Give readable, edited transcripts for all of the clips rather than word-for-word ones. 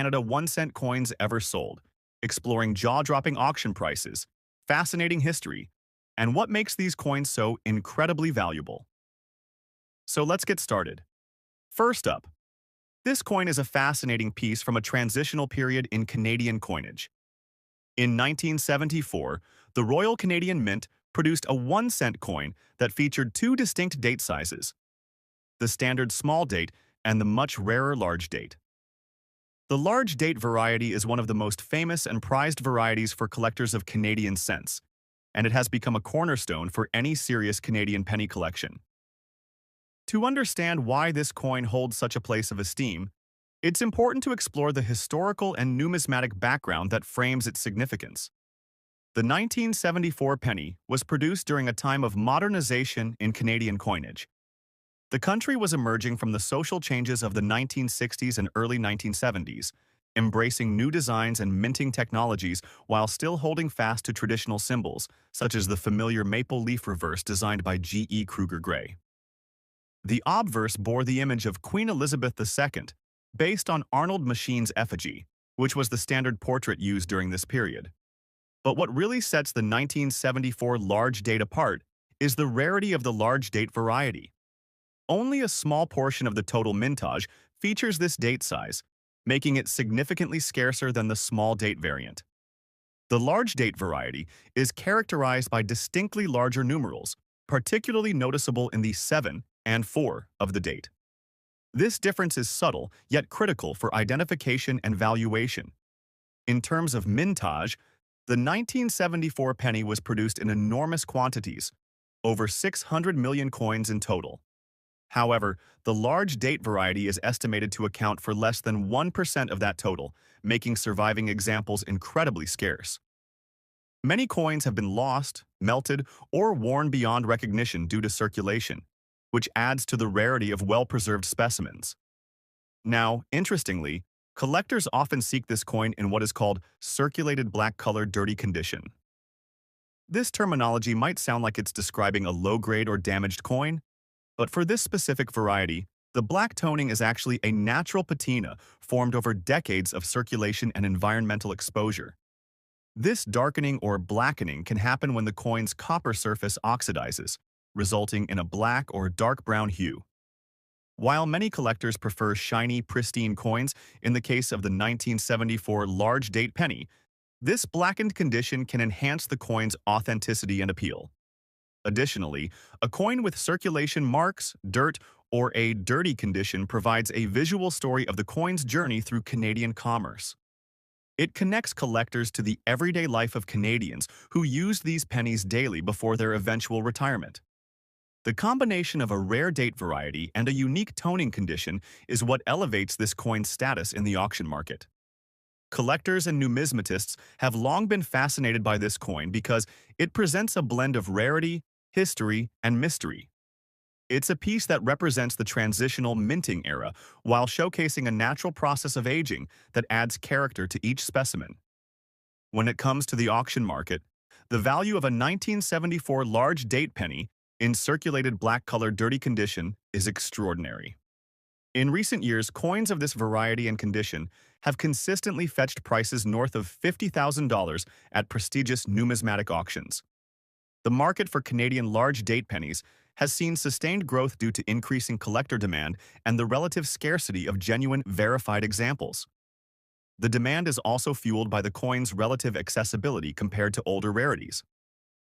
Canada 1-cent coins ever sold, exploring jaw-dropping auction prices, fascinating history, and what makes these coins so incredibly valuable. So let's get started. First up, this coin is a fascinating piece from a transitional period in Canadian coinage. In 1974, the Royal Canadian Mint produced a 1-cent coin that featured two distinct date sizes, the standard small date and the much rarer large date. The large date variety is one of the most famous and prized varieties for collectors of Canadian cents, and it has become a cornerstone for any serious Canadian penny collection. To understand why this coin holds such a place of esteem, it's important to explore the historical and numismatic background that frames its significance. The 1974 penny was produced during a time of modernization in Canadian coinage. The country was emerging from the social changes of the 1960s and early 1970s, embracing new designs and minting technologies while still holding fast to traditional symbols, such as the familiar maple leaf reverse designed by G.E. Kruger Gray. The obverse bore the image of Queen Elizabeth II, based on Arnold Machine's effigy, which was the standard portrait used during this period. But what really sets the 1974 large date apart is the rarity of the large date variety. Only a small portion of the total mintage features this date size, making it significantly scarcer than the small date variant. The large date variety is characterized by distinctly larger numerals, particularly noticeable in the 7 and 4 of the date. This difference is subtle, yet critical for identification and valuation. In terms of mintage, the 1974 penny was produced in enormous quantities, over 600 million coins in total. However, the large date variety is estimated to account for less than 1% of that total, making surviving examples incredibly scarce. Many coins have been lost, melted, or worn beyond recognition due to circulation, which adds to the rarity of well-preserved specimens. Now, interestingly, collectors often seek this coin in what is called circulated black-colored dirty condition. This terminology might sound like it's describing a low-grade or damaged coin, but for this specific variety, the black toning is actually a natural patina formed over decades of circulation and environmental exposure. This darkening or blackening can happen when the coin's copper surface oxidizes, resulting in a black or dark brown hue. While many collectors prefer shiny, pristine coins, in the case of the 1974 large date penny, this blackened condition can enhance the coin's authenticity and appeal. Additionally, a coin with circulation marks, dirt, or a dirty condition provides a visual story of the coin's journey through Canadian commerce. It connects collectors to the everyday life of Canadians who used these pennies daily before their eventual retirement. The combination of a rare date variety and a unique toning condition is what elevates this coin's status in the auction market. Collectors and numismatists have long been fascinated by this coin because it presents a blend of rarity, history, and mystery. It's a piece that represents the transitional minting era while showcasing a natural process of aging that adds character to each specimen. When it comes to the auction market, the value of a 1974 large date penny in circulated black-colored dirty condition is extraordinary. In recent years, coins of this variety and condition have consistently fetched prices north of $50,000 at prestigious numismatic auctions. The market for Canadian large date pennies has seen sustained growth due to increasing collector demand and the relative scarcity of genuine, verified examples. The demand is also fueled by the coin's relative accessibility compared to older rarities.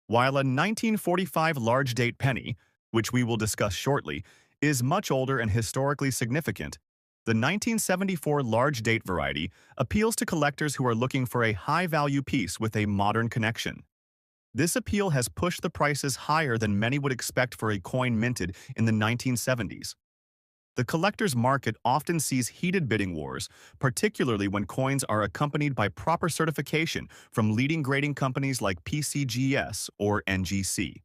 While a 1945 large date penny, which we will discuss shortly, is much older and historically significant, the 1974 large date variety appeals to collectors who are looking for a high-value piece with a modern connection. This appeal has pushed the prices higher than many would expect for a coin minted in the 1970s. The collector's market often sees heated bidding wars, particularly when coins are accompanied by proper certification from leading grading companies like PCGS or NGC.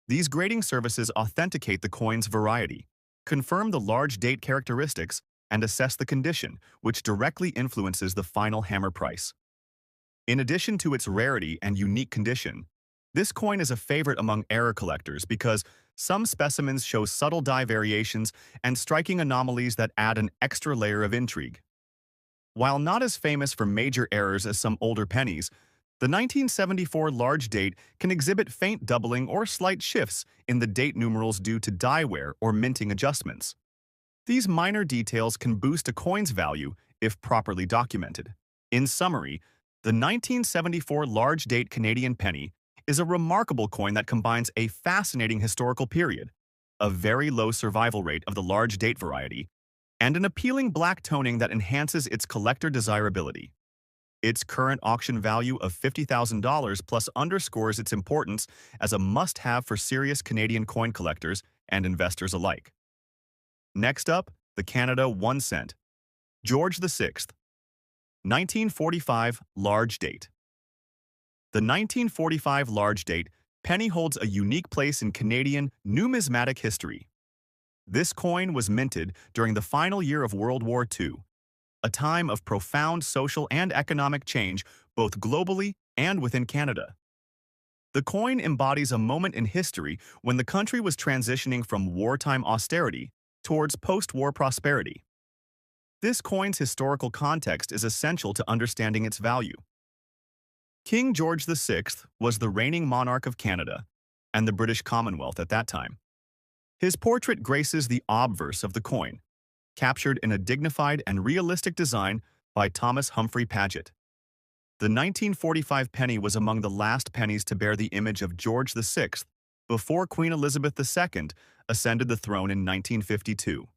These grading services authenticate the coin's variety, confirm the large date characteristics, and assess the condition, which directly influences the final hammer price. In addition to its rarity and unique condition, this coin is a favorite among error collectors because some specimens show subtle die variations and striking anomalies that add an extra layer of intrigue. While not as famous for major errors as some older pennies, the 1974 large date can exhibit faint doubling or slight shifts in the date numerals due to die wear or minting adjustments. These minor details can boost a coin's value if properly documented. In summary, the 1974 large date Canadian penny is a remarkable coin that combines a fascinating historical period, a very low survival rate of the large date variety, and an appealing black toning that enhances its collector desirability. Its current auction value of $50,000 plus underscores its importance as a must-have for serious Canadian coin collectors and investors alike. Next up, the Canada 1 cent. George VI, 1945 large date. The 1945 large date penny holds a unique place in Canadian numismatic history. This coin was minted during the final year of World War II, a time of profound social and economic change both globally and within Canada. The coin embodies a moment in history when the country was transitioning from wartime austerity towards post-war prosperity. This coin's historical context is essential to understanding its value. King George VI was the reigning monarch of Canada and the British Commonwealth at that time. His portrait graces the obverse of the coin, captured in a dignified and realistic design by Thomas Humphrey Paget. The 1945 penny was among the last pennies to bear the image of George VI before Queen Elizabeth II ascended the throne in 1952.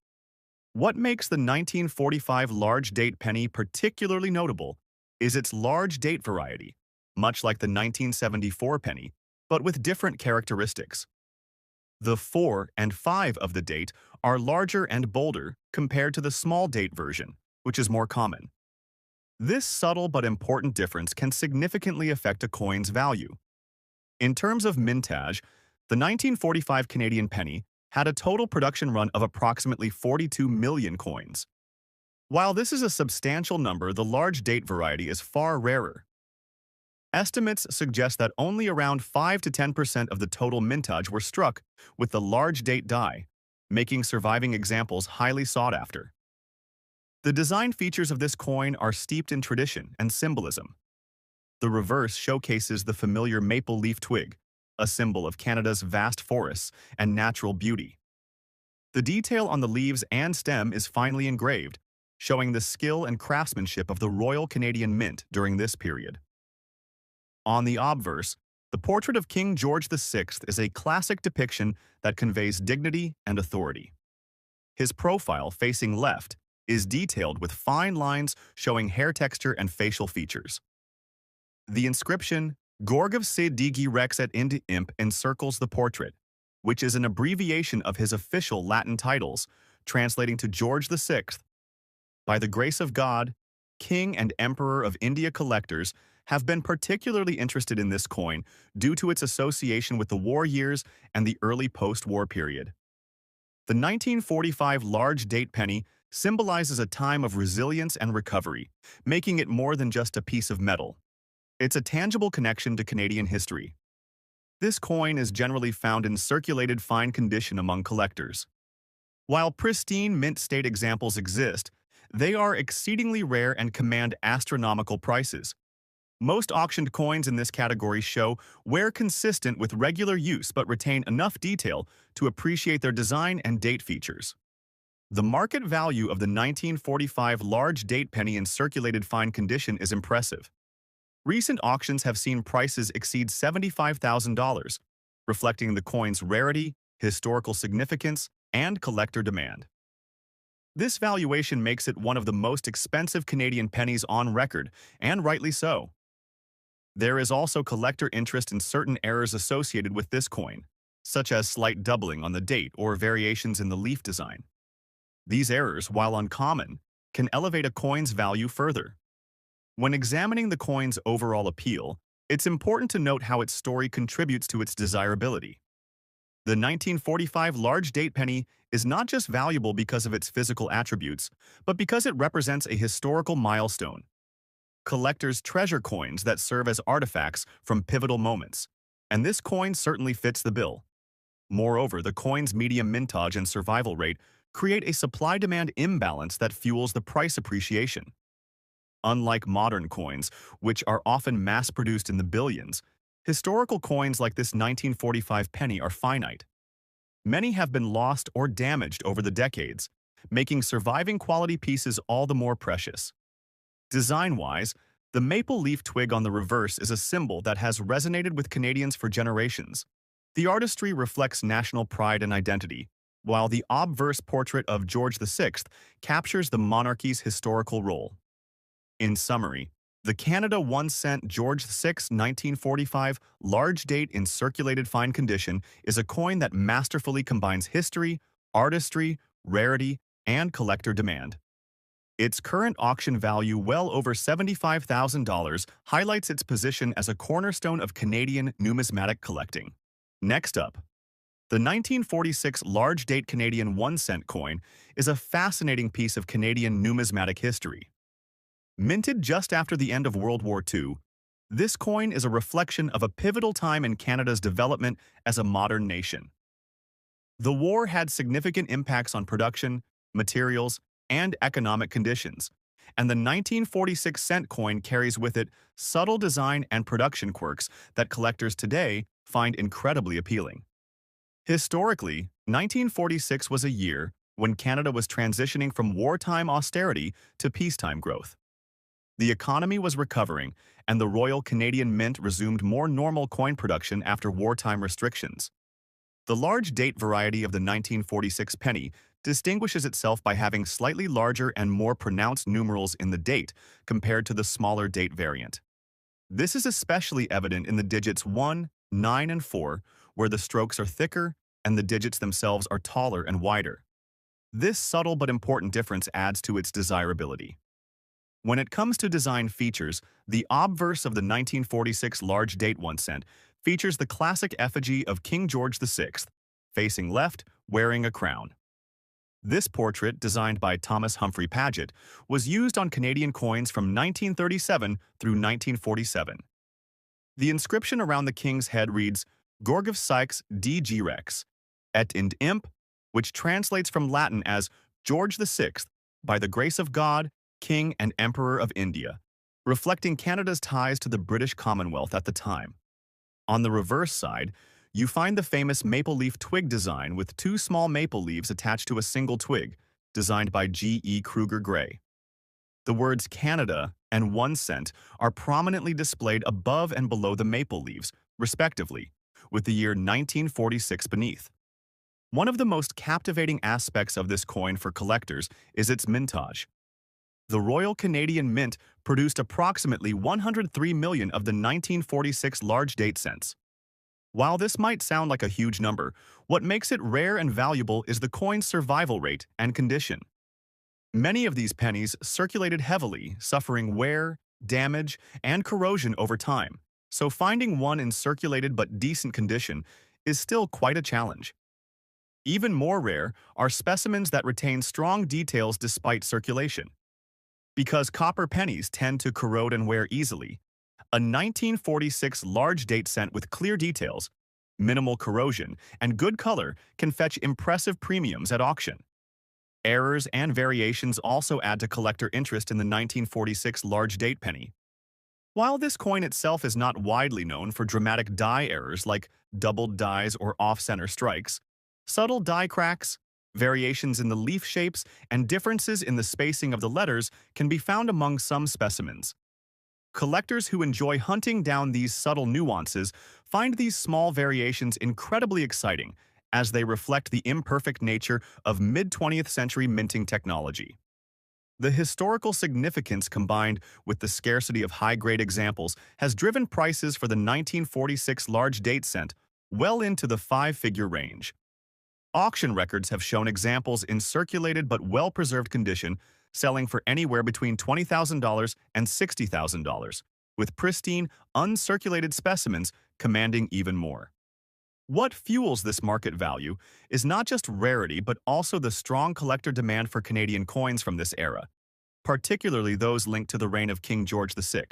What makes the 1945 large date penny particularly notable is its large date variety, much like the 1974 penny, but with different characteristics. The 4 and 5 of the date are larger and bolder compared to the small date version, which is more common. This subtle but important difference can significantly affect a coin's value. In terms of mintage, the 1945 Canadian penny had a total production run of approximately 42 million coins. While this is a substantial number, the large date variety is far rarer. Estimates suggest that only around 5 to 10% of the total mintage were struck with the large date die, making surviving examples highly sought after. The design features of this coin are steeped in tradition and symbolism. The reverse showcases the familiar maple leaf twig, a symbol of Canada's vast forests and natural beauty. The detail on the leaves and stem is finely engraved, showing the skill and craftsmanship of the Royal Canadian Mint during this period. On the obverse, the portrait of King George VI is a classic depiction that conveys dignity and authority. His profile, facing left, is detailed with fine lines showing hair texture and facial features. The inscription, Gorgov se digi rex et indi imp, encircles the portrait, which is an abbreviation of his official Latin titles, translating to George VI. By the grace of God, King and Emperor of India collectors have been particularly interested in this coin due to its association with the war years and the early post-war period. The 1945 large date penny symbolizes a time of resilience and recovery, making it more than just a piece of metal. It's a tangible connection to Canadian history. This coin is generally found in circulated fine condition among collectors. While pristine mint state examples exist, they are exceedingly rare and command astronomical prices. Most auctioned coins in this category show wear consistent with regular use but retain enough detail to appreciate their design and date features. The market value of the 1945 large date penny in circulated fine condition is impressive. Recent auctions have seen prices exceed $75,000, reflecting the coin's rarity, historical significance, and collector demand. This valuation makes it one of the most expensive Canadian pennies on record, and rightly so. There is also collector interest in certain errors associated with this coin, such as slight doubling on the date or variations in the leaf design. These errors, while uncommon, can elevate a coin's value further. When examining the coin's overall appeal, it's important to note how its story contributes to its desirability. The 1945 large date penny is not just valuable because of its physical attributes, but because it represents a historical milestone. Collectors treasure coins that serve as artifacts from pivotal moments, and this coin certainly fits the bill. Moreover, the coin's medium mintage and survival rate create a supply-demand imbalance that fuels the price appreciation. Unlike modern coins, which are often mass-produced in the billions, historical coins like this 1945 penny are finite. Many have been lost or damaged over the decades, making surviving quality pieces all the more precious. Design-wise, the maple leaf twig on the reverse is a symbol that has resonated with Canadians for generations. The artistry reflects national pride and identity, while the obverse portrait of George VI captures the monarchy's historical role. In summary, the Canada 1-cent George VI 1945 large date in circulated fine condition is a coin that masterfully combines history, artistry, rarity, and collector demand. Its current auction value, well over $75,000, highlights its position as a cornerstone of Canadian numismatic collecting. Next up, the 1946 large-date Canadian 1-cent coin is a fascinating piece of Canadian numismatic history. Minted just after the end of World War II, this coin is a reflection of a pivotal time in Canada's development as a modern nation. The war had significant impacts on production, materials, and economic conditions, and the 1946 cent coin carries with it subtle design and production quirks that collectors today find incredibly appealing. Historically, 1946 was a year when Canada was transitioning from wartime austerity to peacetime growth. The economy was recovering, and the Royal Canadian Mint resumed more normal coin production after wartime restrictions. The large date variety of the 1946 penny distinguishes itself by having slightly larger and more pronounced numerals in the date compared to the smaller date variant. This is especially evident in the digits 1, 9, and 4, where the strokes are thicker and the digits themselves are taller and wider. This subtle but important difference adds to its desirability. When it comes to design features, the obverse of the 1946 large date 1 cent features the classic effigy of King George VI, facing left, wearing a crown. This portrait, designed by Thomas Humphrey Paget, was used on Canadian coins from 1937 through 1947. The inscription around the king's head reads, Gorgov Sykes D.G. Rex, et int imp, which translates from Latin as George VI, by the grace of God, King and Emperor of India, reflecting Canada's ties to the British Commonwealth at the time. On the reverse side, you find the famous maple leaf twig design with two small maple leaves attached to a single twig, designed by G.E. Kruger Gray. The words Canada and 1 cent are prominently displayed above and below the maple leaves, respectively, with the year 1946 beneath. One of the most captivating aspects of this coin for collectors is its mintage. The Royal Canadian Mint produced approximately 103 million of the 1946 large date cents. While this might sound like a huge number, what makes it rare and valuable is the coin's survival rate and condition. Many of these pennies circulated heavily, suffering wear, damage, and corrosion over time, so finding one in circulated but decent condition is still quite a challenge. Even more rare are specimens that retain strong details despite circulation. Because copper pennies tend to corrode and wear easily, a 1946 large date cent with clear details, minimal corrosion, and good color can fetch impressive premiums at auction. Errors and variations also add to collector interest in the 1946 large date penny. While this coin itself is not widely known for dramatic die errors like doubled dies or off-center strikes, subtle die cracks, variations in the leaf shapes, and differences in the spacing of the letters can be found among some specimens. Collectors who enjoy hunting down these subtle nuances find these small variations incredibly exciting, as they reflect the imperfect nature of mid-20th century minting technology. The historical significance combined with the scarcity of high-grade examples has driven prices for the 1946 large date cent well into the five-figure range. Auction records have shown examples in circulated but well-preserved condition selling for anywhere between $20,000 and $60,000, with pristine, uncirculated specimens commanding even more. What fuels this market value is not just rarity but also the strong collector demand for Canadian coins from this era, particularly those linked to the reign of King George VI.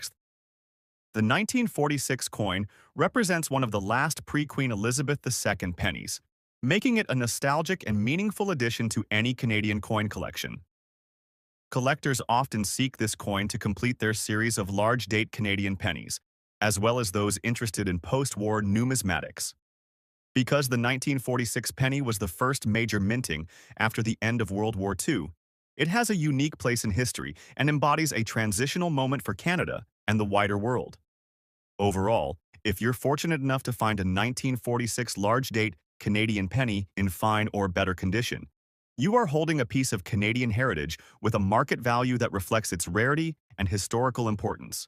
The 1946 coin represents one of the last pre-Queen Elizabeth II pennies, making it a nostalgic and meaningful addition to any Canadian coin collection. Collectors often seek this coin to complete their series of large-date Canadian pennies, as well as those interested in post-war numismatics. Because the 1946 penny was the first major minting after the end of World War II, it has a unique place in history and embodies a transitional moment for Canada and the wider world. Overall, if you're fortunate enough to find a 1946 large-date Canadian penny in fine or better condition, you are holding a piece of Canadian heritage with a market value that reflects its rarity and historical importance.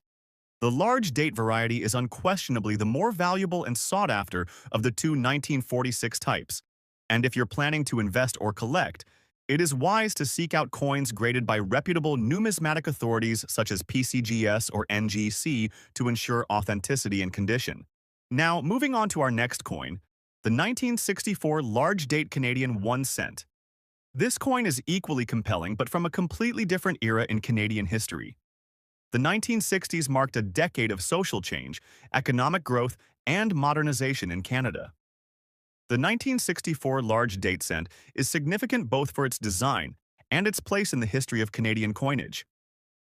The large date variety is unquestionably the more valuable and sought after of the two 1946 types, and if you're planning to invest or collect, it is wise to seek out coins graded by reputable numismatic authorities such as PCGS or NGC to ensure authenticity and condition. Now, moving on to our next coin, the 1964 large date Canadian 1 cent. This coin is equally compelling but from a completely different era in Canadian history. The 1960s marked a decade of social change, economic growth, and modernization in Canada. The 1964 large date cent is significant both for its design and its place in the history of Canadian coinage.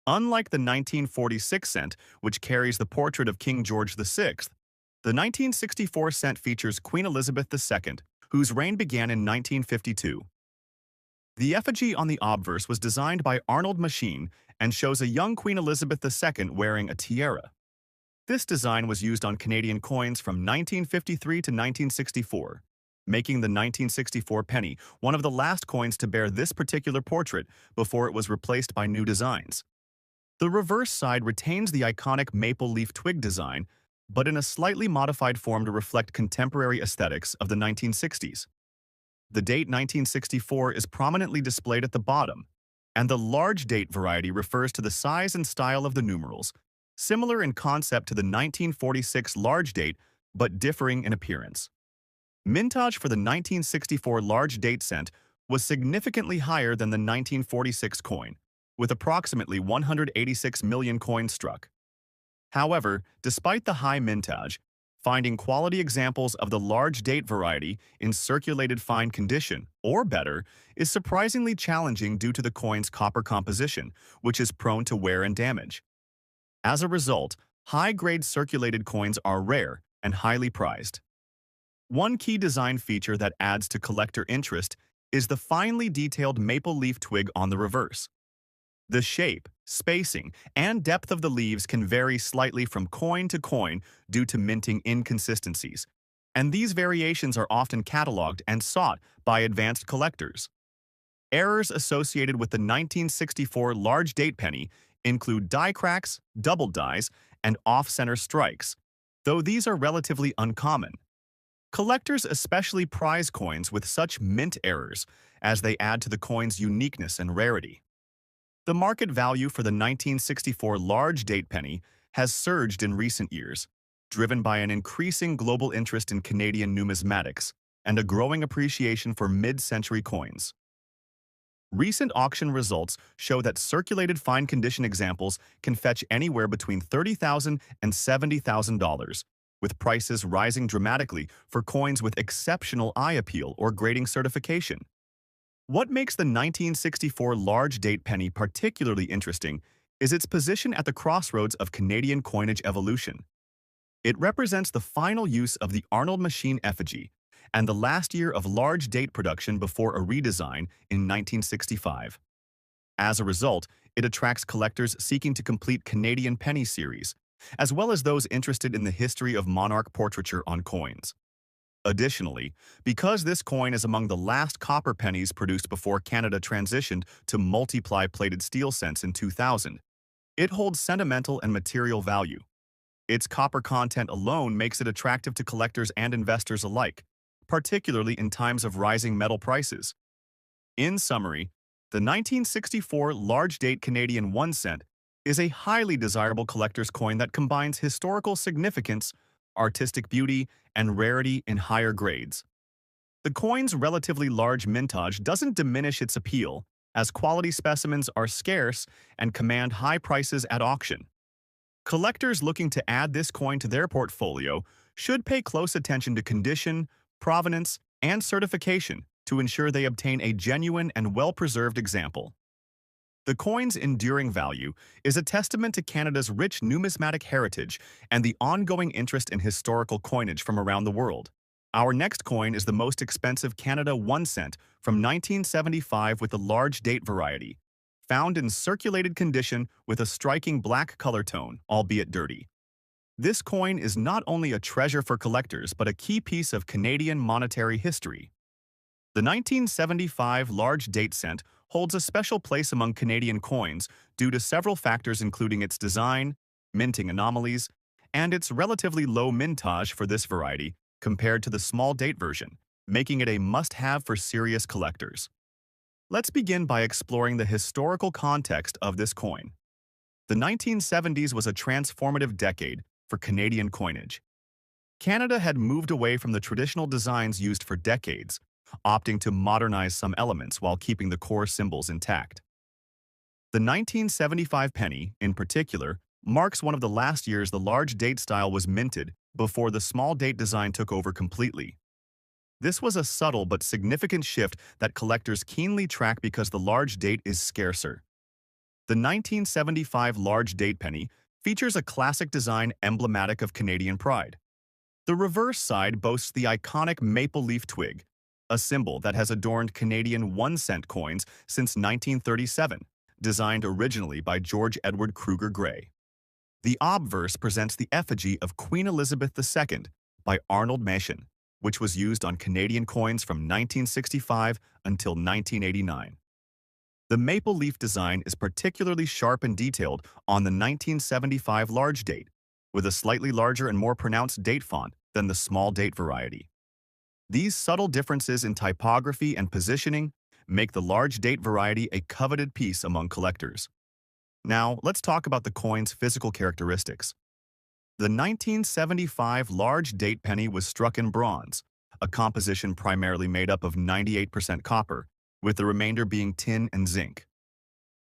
Unlike the 1946 cent, which carries the portrait of King George VI, the 1964 cent features Queen Elizabeth II, whose reign began in 1952. The effigy on the obverse was designed by Arnold Machine and shows a young Queen Elizabeth II wearing a tiara. This design was used on Canadian coins from 1953 to 1964, making the 1964 penny one of the last coins to bear this particular portrait before it was replaced by new designs. The reverse side retains the iconic maple leaf twig design, but in a slightly modified form to reflect contemporary aesthetics of the 1960s. The date 1964 is prominently displayed at the bottom, and the large date variety refers to the size and style of the numerals, similar in concept to the 1946 large date but differing in appearance. Mintage for the 1964 large date cent was significantly higher than the 1946 coin, with approximately 186 million coins struck. However, despite the high mintage, finding quality examples of the large date variety in circulated fine condition, or better, is surprisingly challenging due to the coin's copper composition, which is prone to wear and damage. As a result, high-grade circulated coins are rare and highly prized. One key design feature that adds to collector interest is the finely detailed maple leaf twig on the reverse. The shape, spacing, and depth of the leaves can vary slightly from coin to coin due to minting inconsistencies, and these variations are often cataloged and sought by advanced collectors. Errors associated with the 1964 large date penny include die cracks, double dies, and off-center strikes, though these are relatively uncommon. Collectors especially prize coins with such mint errors as they add to the coin's uniqueness and rarity. The market value for the 1964 large date penny has surged in recent years, driven by an increasing global interest in Canadian numismatics and a growing appreciation for mid-century coins. Recent auction results show that circulated fine condition examples can fetch anywhere between $30,000 and $70,000, with prices rising dramatically for coins with exceptional eye appeal or grading certification. What makes the 1964 large date penny particularly interesting is its position at the crossroads of Canadian coinage evolution. It represents the final use of the Arnold Machine effigy and the last year of large date production before a redesign in 1965. As a result, it attracts collectors seeking to complete Canadian penny series, as well as those interested in the history of monarch portraiture on coins. Additionally, because this coin is among the last copper pennies produced before Canada transitioned to multiply plated steel cents in 2000, it holds sentimental and material value. Its copper content alone makes it attractive to collectors and investors alike, particularly in times of rising metal prices. In summary, the 1964 large-date Canadian 1 cent is a highly desirable collector's coin that combines historical significance, artistic beauty, and rarity in higher grades. The coin's relatively large mintage doesn't diminish its appeal, as quality specimens are scarce and command high prices at auction. Collectors looking to add this coin to their portfolio should pay close attention to condition, provenance, and certification to ensure they obtain a genuine and well-preserved example. The coin's enduring value is a testament to Canada's rich numismatic heritage and the ongoing interest in historical coinage from around the world. Our next coin is the most expensive Canada 1 cent from 1975 with the large date variety, found in circulated condition with a striking black color tone, albeit dirty. This coin is not only a treasure for collectors but a key piece of Canadian monetary history. The 1975 large date cent holds a special place among Canadian coins due to several factors including its design, minting anomalies, and its relatively low mintage for this variety compared to the small date version, making it a must-have for serious collectors. Let's begin by exploring the historical context of this coin. The 1970s was a transformative decade for Canadian coinage. Canada had moved away from the traditional designs used for decades, opting to modernize some elements while keeping the core symbols intact. The 1975 penny, in particular, marks one of the last years the large date style was minted before the small date design took over completely. This was a subtle but significant shift that collectors keenly track because the large date is scarcer. The 1975 large date penny features a classic design emblematic of Canadian pride. The reverse side boasts the iconic maple leaf twig, a symbol that has adorned Canadian 1-cent coins since 1937, designed originally by George Edward Kruger Gray. The obverse presents the effigy of Queen Elizabeth II by Arnold Machen, which was used on Canadian coins from 1965 until 1989. The maple leaf design is particularly sharp and detailed on the 1975 large date, with a slightly larger and more pronounced date font than the small date variety. These subtle differences in typography and positioning make the large date variety a coveted piece among collectors. Now, let's talk about the coin's physical characteristics. The 1975 large date penny was struck in bronze, a composition primarily made up of 98% copper, with the remainder being tin and zinc.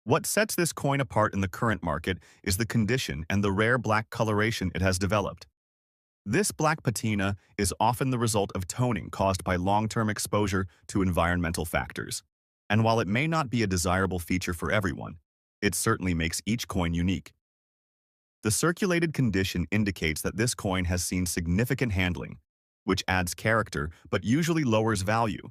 What sets this coin apart in the current market is the condition and the rare black coloration it has developed. This black patina is often the result of toning caused by long-term exposure to environmental factors. And while it may not be a desirable feature for everyone, it certainly makes each coin unique. The circulated condition indicates that this coin has seen significant handling, which adds character but usually lowers value.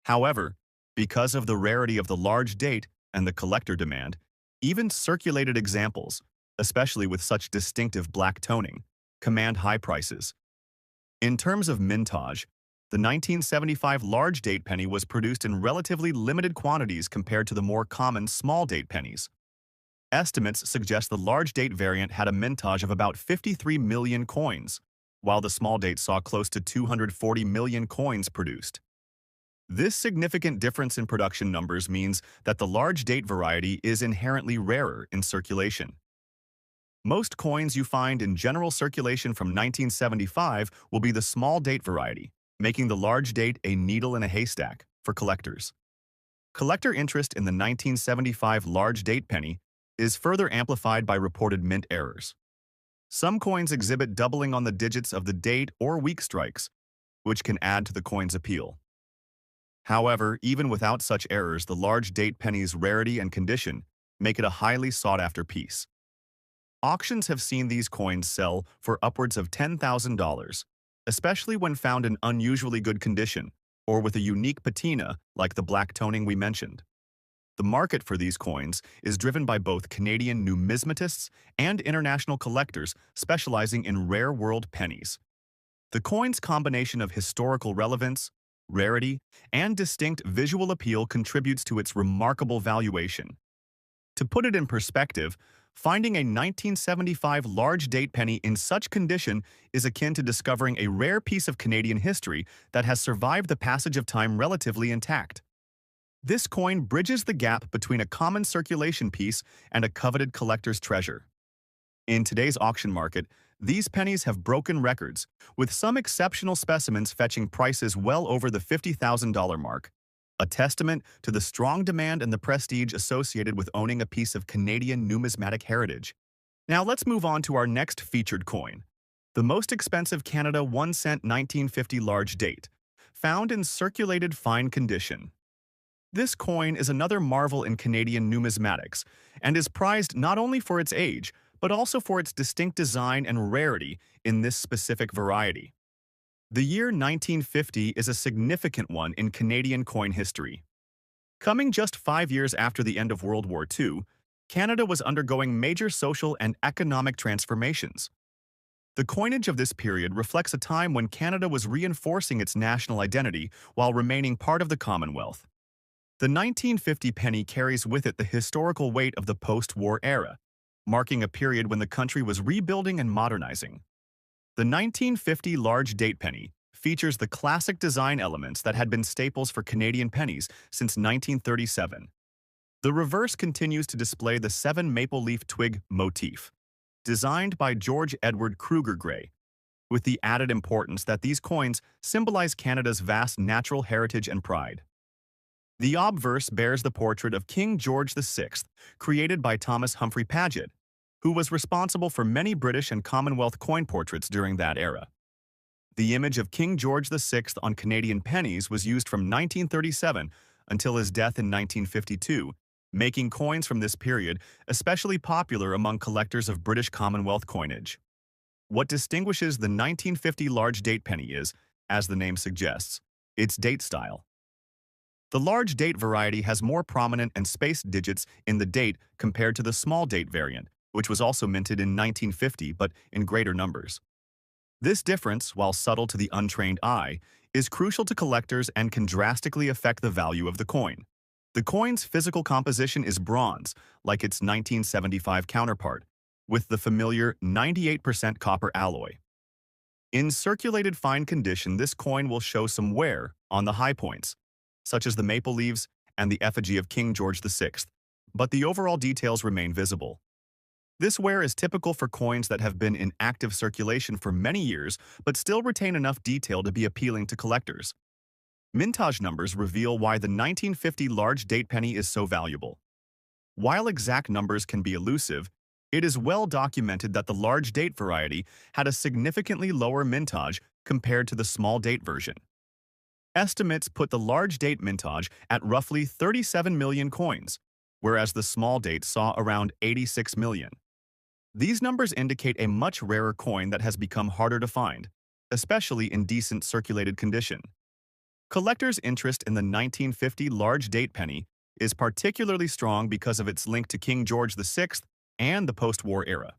However, because of the rarity of the large date and the collector demand, even circulated examples, especially with such distinctive black toning, command high prices. In terms of mintage, the 1975 large date penny was produced in relatively limited quantities compared to the more common small date pennies. Estimates suggest the large date variant had a mintage of about 53 million coins, while the small date saw close to 240 million coins produced. This significant difference in production numbers means that the large date variety is inherently rarer in circulation. Most coins you find in general circulation from 1975 will be the small date variety, making the large date a needle in a haystack for collectors. Collector interest in the 1975 large date penny is further amplified by reported mint errors. Some coins exhibit doubling on the digits of the date or week strikes, which can add to the coin's appeal. However, even without such errors, the large date penny's rarity and condition make it a highly sought-after piece. Auctions have seen these coins sell for upwards of $10,000, especially when found in unusually good condition or with a unique patina like the black toning we mentioned. The market for these coins is driven by both Canadian numismatists and international collectors specializing in rare world pennies. The coin's combination of historical relevance, rarity, and distinct visual appeal contributes to its remarkable valuation. To put it in perspective, finding a 1975 large date penny in such condition is akin to discovering a rare piece of Canadian history that has survived the passage of time relatively intact. This coin bridges the gap between a common circulation piece and a coveted collector's treasure. In today's auction market, these pennies have broken records, with some exceptional specimens fetching prices well over the $50,000 mark, a testament to the strong demand and the prestige associated with owning a piece of Canadian numismatic heritage. Now let's move on to our next featured coin, the most expensive Canada 1 cent 1950 large date, found in circulated fine condition. This coin is another marvel in Canadian numismatics and is prized not only for its age, but also for its distinct design and rarity in this specific variety. The year 1950 is a significant one in Canadian coin history. Coming just 5 years after the end of World War II, Canada was undergoing major social and economic transformations. The coinage of this period reflects a time when Canada was reinforcing its national identity while remaining part of the Commonwealth. The 1950 penny carries with it the historical weight of the post-war era, marking a period when the country was rebuilding and modernizing. The 1950 large date penny features the classic design elements that had been staples for Canadian pennies since 1937. The reverse continues to display the 7 maple leaf twig motif, designed by George Edward Kruger Gray, with the added importance that these coins symbolize Canada's vast natural heritage and pride. The obverse bears the portrait of King George VI, created by Thomas Humphrey Paget, who was responsible for many British and Commonwealth coin portraits during that era. The image of King George VI on Canadian pennies was used from 1937 until his death in 1952, making coins from this period especially popular among collectors of British Commonwealth coinage. What distinguishes the 1950 large date penny is, as the name suggests, its date style. The large date variety has more prominent and spaced digits in the date compared to the small date variant, which was also minted in 1950 but in greater numbers. This difference, while subtle to the untrained eye, is crucial to collectors and can drastically affect the value of the coin. The coin's physical composition is bronze, like its 1975 counterpart, with the familiar 98% copper alloy. In circulated fine condition, this coin will show some wear on the high points, such as the maple leaves and the effigy of King George VI, but the overall details remain visible. This wear is typical for coins that have been in active circulation for many years but still retain enough detail to be appealing to collectors. Mintage numbers reveal why the 1950 large date penny is so valuable. While exact numbers can be elusive, it is well documented that the large date variety had a significantly lower mintage compared to the small date version. Estimates put the large date mintage at roughly 37 million coins, whereas the small date saw around 86 million. These numbers indicate a much rarer coin that has become harder to find, especially in decent circulated condition. Collectors' interest in the 1950 large date penny is particularly strong because of its link to King George VI and the post-war era.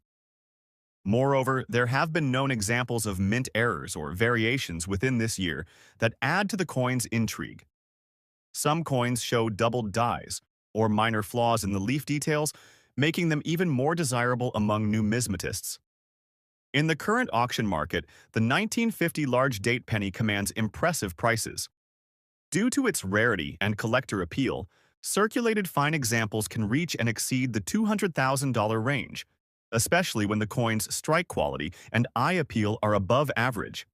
Moreover, there have been known examples of mint errors or variations within this year that add to the coin's intrigue. Some coins show doubled dies or minor flaws in the leaf details, making them even more desirable among numismatists. In the current auction market, the 1950 large date penny commands impressive prices. Due to its rarity and collector appeal, circulated fine examples can reach and exceed the $200,000 range, especially when the coin's strike quality and eye appeal are above average.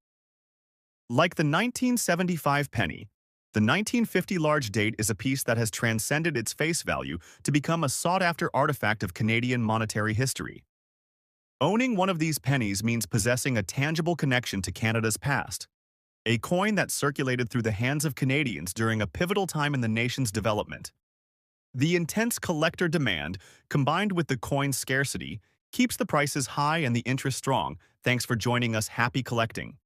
Like the 1975 penny, the 1950 large date is a piece that has transcended its face value to become a sought-after artifact of Canadian monetary history. Owning one of these pennies means possessing a tangible connection to Canada's past, a coin that circulated through the hands of Canadians during a pivotal time in the nation's development. The intense collector demand, combined with the coin's scarcity, keeps the prices high and the interest strong. Thanks for joining us. Happy collecting!